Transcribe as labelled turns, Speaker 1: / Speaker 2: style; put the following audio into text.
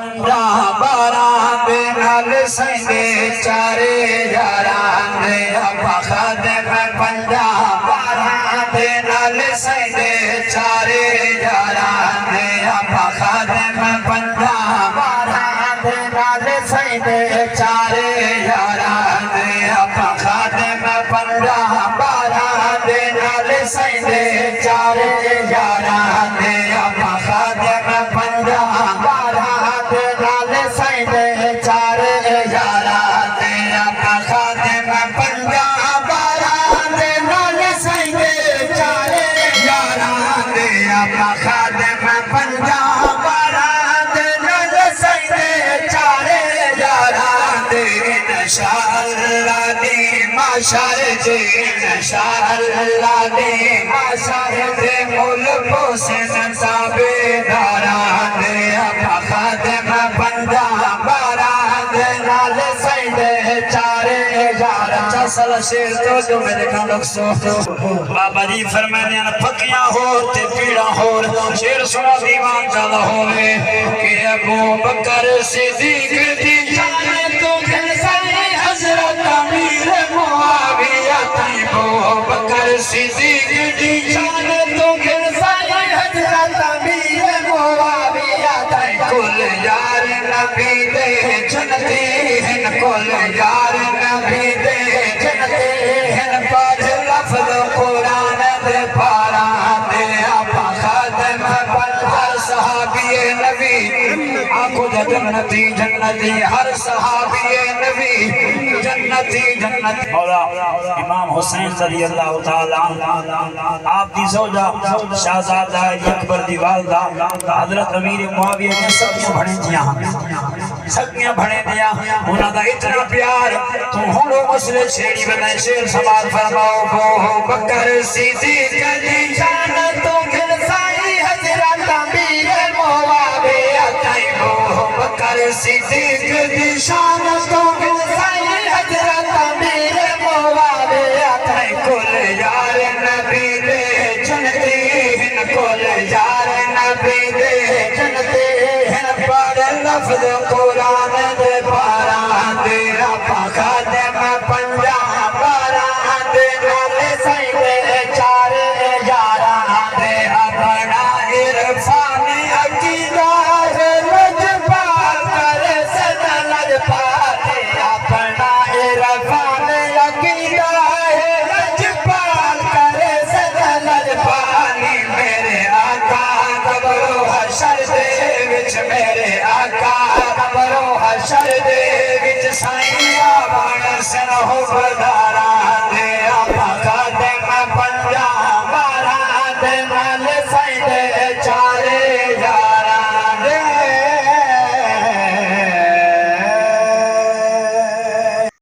Speaker 1: پنجا بارہ دے نال سیندے چارے یاران دے آقا خادم پنجا بارہ دے نال سیندے چارے یاران دے آقا خادم پنجا بارہ دے نال سیندے چارے یاران دے آقا خادم پنجا بارہ دے نال سیندے چارے یاران دے آقا خادم پنجا بارہ دے نال سیندے چارے یاران دے آقا خادم پنجا بارہ دے نال سیندے چارے یاران دے آقا خادم پنجا بارہ دے نال سیندے چارے یاران دے انشاءاللہ دی معاشر دے انشاءاللہ دی معاشر دے ملکوں سے نتابے داران دے آقا خادم پنجا بارہ دے نال سیندے چارے یاران چاسل شیر تو جو میرے کھا لوگ سو بابا جی فرمائنے پکیاں ہو تے پیڑا ہو شیر سنا دیوان چالا ہوئے کہ ابو بکر صدیق دی جان تو گھر سائی حضرت امیر معاویہ ابو بکر صدیق دی جان تو گھر سائی حضرت امیر معاویہ کل یار نبی دے جنتی ہیں کل یار نبی دے جنتی ہیں پڑھ لفظ قرآن دے پارا دے آقا خادم ہر صحابی نبی آنکھو جنتی جنتی ہر صحابی نبی جنتی جنتی مولا امام حسین رضی اللہ تعالیٰ آپ دی زوجہ شہزادہ اکبر دی والدہ حضرت امیر معاویہ نے سکیاں بھڑیں دیا سکیاں بھڑیں دیا انہاں دا اتنا پیار تم ہونو مسئلے چھیڑی بنائے شیر سمال فرماؤ بو بکر صدیق دی جان تو گھر سائی حضرت امیر معاویہ بو بکر صدیق دی شان تو گھر سائی حضرت امیر معاویہ کل یار نبی دے جنتی ہیں کل یار نبی دے جنتی ہیں پڑھ لفظ قرآن دے پارا دے آقا خادم پنجا بارہ دے نال سیندے چارے یاران دے اپنا عرفان عقیدہ ہے لجپال کرے سدا لجپال اپنا عرفان عقیدہ ہے لجپال کرے سدا لجپال میرے آقا قبر و حشر دے وچ میرے آقا قبر و حشر دے وچ سائیں آبان سنہو بدا